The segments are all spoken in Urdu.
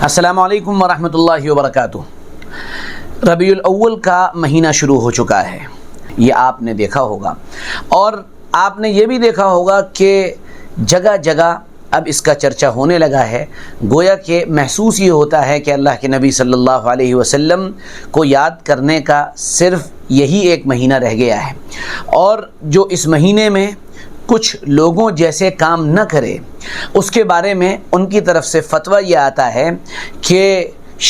السلام علیکم ورحمۃ اللہ وبرکاتہ۔ ربیع الاول کا مہینہ شروع ہو چکا ہے، یہ آپ نے دیکھا ہوگا، اور آپ نے یہ بھی دیکھا ہوگا کہ جگہ جگہ اب اس کا چرچا ہونے لگا ہے۔ گویا کہ محسوس یہ ہوتا ہے کہ اللہ کے نبی صلی اللہ علیہ وسلم کو یاد کرنے کا صرف یہی ایک مہینہ رہ گیا ہے، اور جو اس مہینے میں کچھ لوگوں جیسے کام نہ کرے اس کے بارے میں ان کی طرف سے فتویٰ یہ آتا ہے کہ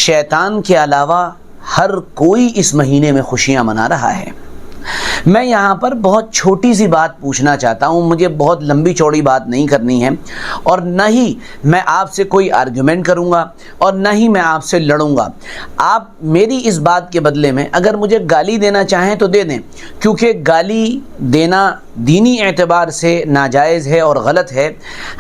شیطان کے علاوہ ہر کوئی اس مہینے میں خوشیاں منا رہا ہے۔ میں یہاں پر بہت چھوٹی سی بات پوچھنا چاہتا ہوں، مجھے بہت لمبی چوڑی بات نہیں کرنی ہے، اور نہ ہی میں آپ سے کوئی آرگیومنٹ کروں گا اور نہ ہی میں آپ سے لڑوں گا۔ آپ میری اس بات کے بدلے میں اگر مجھے گالی دینا چاہیں تو دے دیں، کیونکہ گالی دینا دینی اعتبار سے ناجائز ہے اور غلط ہے،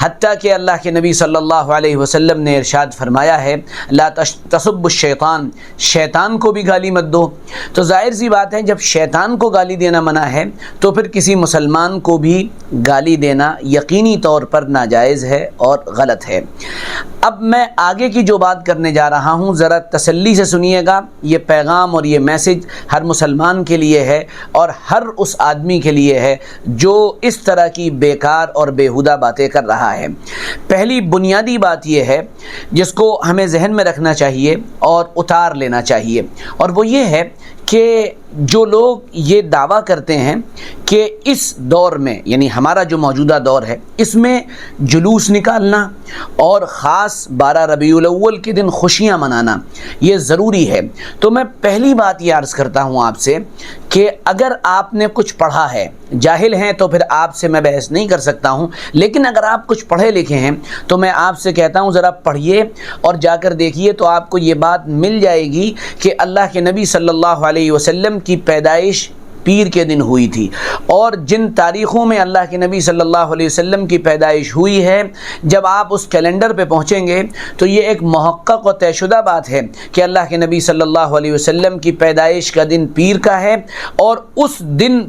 حتیٰ کہ اللہ کے نبی صلی اللہ علیہ وسلم نے ارشاد فرمایا ہے لا تسبوا الشیطان، شیطان کو بھی گالی مت دو۔ تو ظاہر سی بات ہے جب شیطان کو گالی دینا منع ہے تو پھر کسی مسلمان کو بھی گالی دینا یقینی طور پر ناجائز ہے اور غلط ہے۔ اب میں آگے کی جو بات کرنے جا رہا ہوں ذرا تسلی سے سنیے گا، یہ پیغام اور یہ میسج ہر مسلمان کے لیے ہے اور ہر اس آدمی کے لیے ہے جو اس طرح کی بیکار اور بیہودہ باتیں کر رہا ہے۔ پہلی بنیادی بات یہ ہے جس کو ہمیں ذہن میں رکھنا چاہیے اور اتار لینا چاہیے، اور وہ یہ ہے کہ جو لوگ یہ دعویٰ کرتے ہیں کہ اس دور میں، یعنی ہمارا جو موجودہ دور ہے، اس میں جلوس نکالنا اور خاص 12 ربیع الاول کے دن خوشیاں منانا یہ ضروری ہے، تو میں پہلی بات یہ عرض کرتا ہوں آپ سے کہ اگر آپ نے کچھ پڑھا ہے، جاہل ہیں تو پھر آپ سے میں بحث نہیں کر سکتا ہوں، لیکن اگر آپ کچھ پڑھے لکھے ہیں تو میں آپ سے کہتا ہوں ذرا پڑھیے اور جا کر دیکھیے تو آپ کو یہ بات مل جائے گی کہ اللہ کے نبی صلی اللہ علیہ وسلم کی پیدائش پیر کے دن ہوئی تھی، اور جن تاریخوں میں اللہ کے نبی صلی اللہ علیہ وسلم کی پیدائش ہوئی ہے جب آپ اس کیلنڈر پہ پہنچیں گے تو یہ ایک محقق و طے شدہ بات ہے کہ اللہ کے نبی صلی اللہ علیہ وسلم کی پیدائش کا دن پیر کا ہے، اور اس دن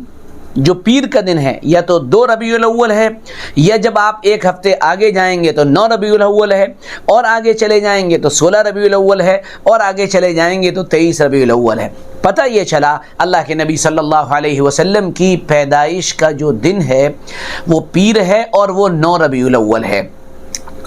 جو پیر کا دن ہے یا تو 2 ربیع الاول ہے، یا جب آپ ایک ہفتے آگے جائیں گے تو 9 ربیع الاول ہے، اور آگے چلے جائیں گے تو 16 ربیع الاول ہے، اور آگے چلے جائیں گے تو 23 ربیع الاول ہے۔ پتہ یہ چلا اللہ کے نبی صلی اللہ علیہ وسلم کی پیدائش کا جو دن ہے وہ پیر ہے اور وہ 9 ربیع الاول ہے۔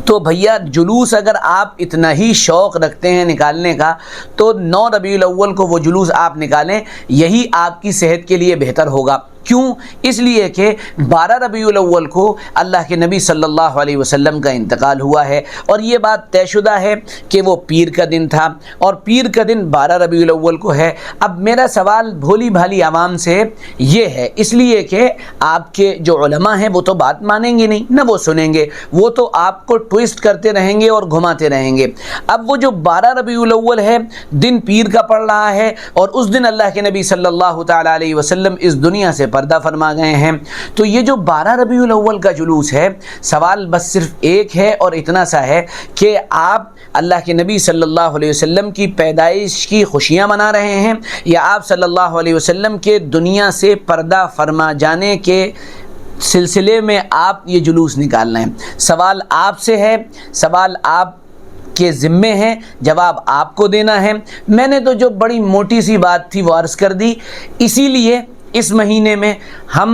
تو بھیا جلوس اگر آپ اتنا ہی شوق رکھتے ہیں نکالنے کا تو 9 ربیع الاول کو وہ جلوس آپ نکالیں، یہی آپ کی صحت کے لیے بہتر ہوگا۔ کیوں؟ اس لیے کہ 12 ربیع الاول کو اللہ کے نبی صلی اللہ علیہ وسلم کا انتقال ہوا ہے، اور یہ بات طے شدہ ہے کہ وہ پیر کا دن تھا، اور پیر کا دن 12 ربیع الاول کو ہے۔ اب میرا سوال بھولی بھالی عوام سے یہ ہے، اس لیے کہ آپ کے جو علماء ہیں وہ تو بات مانیں گے نہیں، نہ وہ سنیں گے، وہ تو آپ کو ٹوئسٹ کرتے رہیں گے اور گھماتے رہیں گے۔ اب وہ جو 12 ربیع الاول ہے دن پیر کا پڑ رہا ہے، اور اس دن اللہ کے نبی صلی اللہ تعالی علیہ وسلم اس دنیا سے پردہ فرما گئے ہیں، تو یہ جو 12 ربیع الاول کا جلوس ہے، سوال بس صرف ایک ہے اور اتنا سا ہے کہ آپ اللہ کے نبی صلی اللہ علیہ وسلم کی پیدائش کی خوشیاں منا رہے ہیں، یا آپ صلی اللہ علیہ وسلم کے دنیا سے پردہ فرما جانے کے سلسلے میں آپ یہ جلوس نکال رہے ہیں۔ سوال آپ سے ہے، سوال آپ کے ذمے ہیں، جواب آپ کو دینا ہے۔ میں نے تو جو بڑی موٹی سی بات تھی وہ عرض کر دی، اسی لیے اس مہینے میں ہم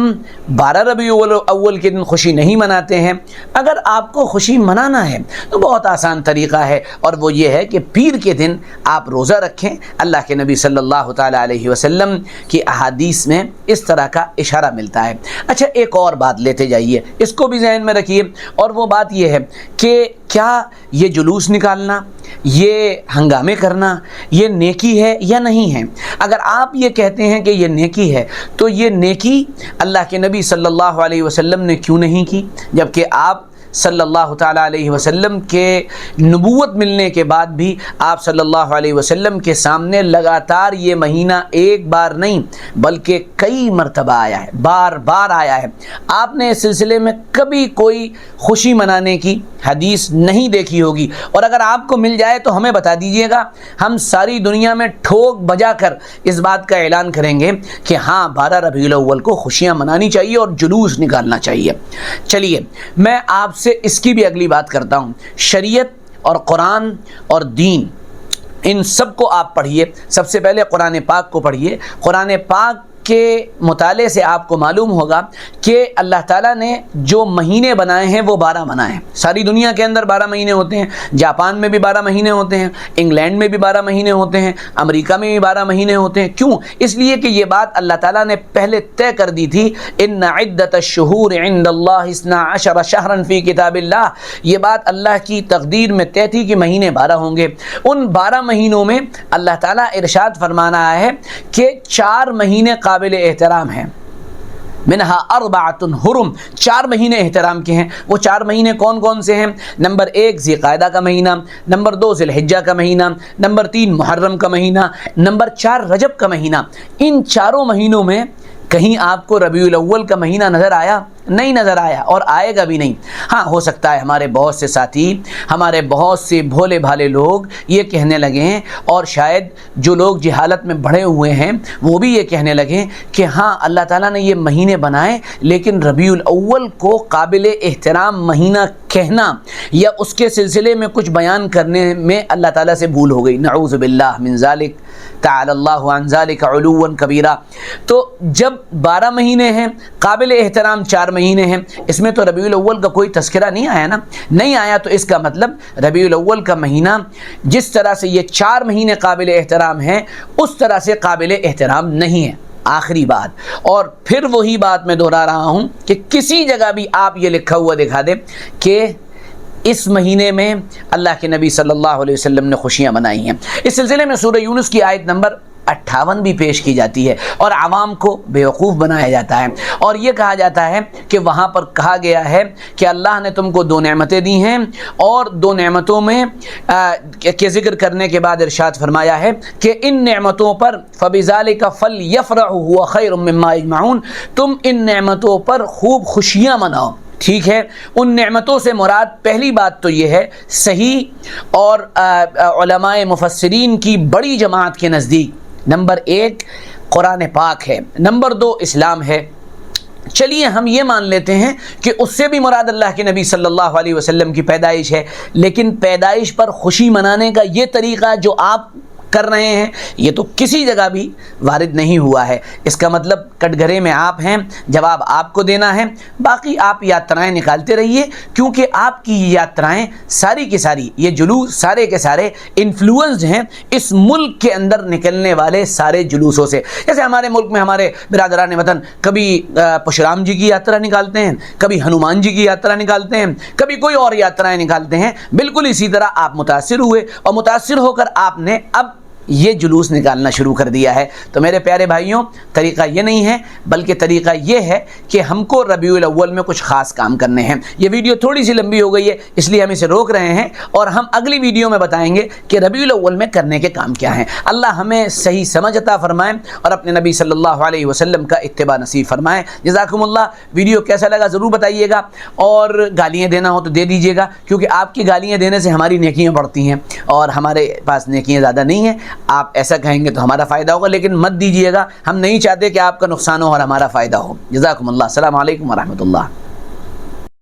12 ربیع الاول کے دن خوشی نہیں مناتے ہیں۔ اگر آپ کو خوشی منانا ہے تو بہت آسان طریقہ ہے، اور وہ یہ ہے کہ پیر کے دن آپ روزہ رکھیں۔ اللہ کے نبی صلی اللہ تعالی علیہ وسلم کی احادیث میں اس طرح کا اشارہ ملتا ہے۔ اچھا، ایک اور بات لیتے جائیے، اس کو بھی ذہن میں رکھیے، اور وہ بات یہ ہے کہ کیا یہ جلوس نکالنا، یہ ہنگامے کرنا، یہ نیکی ہے یا نہیں ہے؟ اگر آپ یہ کہتے ہیں کہ یہ نیکی ہے تو یہ نیکی اللہ کے نبی صلی اللہ علیہ وسلم نے کیوں نہیں کی، جبکہ آپ صلی اللہ تعالیٰ علیہ وسلم کے نبوت ملنے کے بعد بھی آپ صلی اللہ علیہ وسلم کے سامنے لگاتار یہ مہینہ ایک بار نہیں بلکہ کئی مرتبہ آیا ہے، بار بار آیا ہے۔ آپ نے اس سلسلے میں کبھی کوئی خوشی منانے کی حدیث نہیں دیکھی ہوگی، اور اگر آپ کو مل جائے تو ہمیں بتا دیجئے گا، ہم ساری دنیا میں ٹھوک بجا کر اس بات کا اعلان کریں گے کہ ہاں 12 ربیع الاول کو خوشیاں منانی چاہیے اور جلوس نکالنا چاہیے۔ چلیے میں آپ سے اس کی بھی اگلی بات کرتا ہوں۔ شریعت اور قرآن اور دین، ان سب کو آپ پڑھیے۔ سب سے پہلے قرآن پاک کو پڑھیے۔ قرآن پاک کے مطالعے سے آپ کو معلوم ہوگا کہ اللہ تعالیٰ نے جو مہینے بنائے ہیں وہ 12 بنائے ہیں۔ ساری دنیا کے اندر 12 مہینے ہوتے ہیں، جاپان میں بھی 12 مہینے ہوتے ہیں، انگلینڈ میں بھی 12 مہینے ہوتے ہیں، امریکہ میں بھی 12 مہینے ہوتے ہیں۔ کیوں؟ اس لیے کہ یہ بات اللہ تعالیٰ نے پہلے طے کر دی تھی، ان عدت الشہور عند اللہ 12 شہرا فی کتاب اللہ۔ یہ بات اللہ کی تقدیر میں طے تھی کہ مہینے 12 ہوں گے۔ ان 12 مہینوں میں اللہ تعالیٰ ارشاد فرمانا ہے کہ 4 مہینے قابل احترام ہیں، منہا 4 حرم، 4 مہینے احترام کے ہیں۔ وہ 4 مہینے کون کون سے ہیں؟ نمبر 1 ذی القعدہ کا مہینہ، نمبر 2 ذی الحجہ کا مہینہ، نمبر 3 محرم کا مہینہ، نمبر 4 رجب کا مہینہ۔ ان چاروں مہینوں میں کہیں آپ کو ربیع الاول کا مہینہ نظر آیا؟ نہیں نظر آیا، اور آئے گا بھی نہیں۔ ہاں، ہو سکتا ہے ہمارے بہت سے ساتھی، ہمارے بہت سے بھولے بھالے لوگ یہ کہنے لگے ہیں، اور شاید جو لوگ جہالت میں بڑھے ہوئے ہیں وہ بھی یہ کہنے لگے کہ ہاں اللہ تعالیٰ نے یہ مہینے بنائے، لیکن ربیع الاول کو قابل احترام مہینہ کہنا یا اس کے سلسلے میں کچھ بیان کرنے میں اللہ تعالیٰ سے بھول ہو گئی۔ نعوذ باللہ من ذالک، تعالی اللہ عن ذالک علوا کبیرہ۔ تو جب 12 مہینے ہیں، قابل احترام 4 مہینے ہیں، اس میں تو ربیع الاول کا کوئی تذکرہ نہیں آیا نا، نہیں آیا، تو اس کا مطلب ربیع الاول کا مہینہ جس طرح سے یہ 4 مہینے قابل احترام ہیں اس طرح سے قابل احترام نہیں ہے۔ آخری بات، اور پھر وہی بات میں دہرا رہا ہوں کہ کسی جگہ بھی آپ یہ لکھا ہوا دکھا دیں کہ اس مہینے میں اللہ کے نبی صلی اللہ علیہ وسلم نے خوشیاں منائی ہیں۔ اس سلسلے میں سورہ یونس کی آیت نمبر 58 بھی پیش کی جاتی ہے، اور عوام کو بیوقوف بنایا جاتا ہے، اور یہ کہا جاتا ہے کہ وہاں پر کہا گیا ہے کہ اللہ نے تم کو 2 نعمتیں دی ہیں، اور 2 نعمتوں میں کے ذکر کرنے کے بعد ارشاد فرمایا ہے کہ ان نعمتوں پر فَبِذَلِكَ فَلْيَفْرَحُوا هُوَ خَيْرٌ مِّمَّا يَجْمَعُونَ، تم ان نعمتوں پر خوب خوشیاں مناؤ۔ ٹھیک ہے، ان نعمتوں سے مراد پہلی بات تو یہ ہے، صحیح اور علماء مفسرین کی بڑی جماعت کے نزدیک نمبر 1 قرآن پاک ہے، نمبر 2 اسلام ہے۔ چلیے ہم یہ مان لیتے ہیں کہ اس سے بھی مراد اللہ کے نبی صلی اللہ علیہ وسلم کی پیدائش ہے، لیکن پیدائش پر خوشی منانے کا یہ طریقہ جو آپ کر رہے ہیں یہ تو کسی جگہ بھی وارد نہیں ہوا ہے۔ اس کا مطلب کٹگرے میں آپ ہیں، جواب آپ کو دینا ہے، باقی آپ یاترائیں نکالتے رہیے، کیونکہ آپ کی یہ یاترائیں ساری کی ساری، یہ جلوس سارے کے سارے انفلوئنسڈ ہیں اس ملک کے اندر نکلنے والے سارے جلوسوں سے۔ جیسے ہمارے ملک میں ہمارے برادران وطن کبھی پرشورام جی کی یاترا نکالتے ہیں، کبھی ہنومان جی کی یاترا نکالتے ہیں، کبھی کوئی اور یاترائیں نکالتے ہیں، بالکل اسی طرح آپ متاثر ہوئے، اور متاثر ہو کر آپ نے اب یہ جلوس نکالنا شروع کر دیا ہے۔ تو میرے پیارے بھائیوں، طریقہ یہ نہیں ہے، بلکہ طریقہ یہ ہے کہ ہم کو ربیع الاول میں کچھ خاص کام کرنے ہیں۔ یہ ویڈیو تھوڑی سی لمبی ہو گئی ہے، اس لیے ہم اسے روک رہے ہیں، اور ہم اگلی ویڈیو میں بتائیں گے کہ ربیع الاول میں کرنے کے کام کیا ہیں۔ اللہ ہمیں صحیح سمجھ عطا فرمائے اور اپنے نبی صلی اللہ علیہ وسلم کا اتباع نصیب فرمائے۔ جزاکم اللہ۔ ویڈیو کیسا لگا ضرور بتائیے گا، اور گالیاں دینا ہو تو دے دیجیے گا، کیونکہ آپ کی گالیاں دینے سے ہماری نیکیاں بڑھتی ہیں، اور ہمارے پاس نیکیاں زیادہ نہیں ہیں۔ آپ ایسا کہیں گے تو ہمارا فائدہ ہوگا، لیکن مت دیجیے گا، ہم نہیں چاہتے کہ آپ کا نقصان ہو اور ہمارا فائدہ ہو۔ جزاکم اللہ۔ السلام علیکم ورحمۃ اللہ۔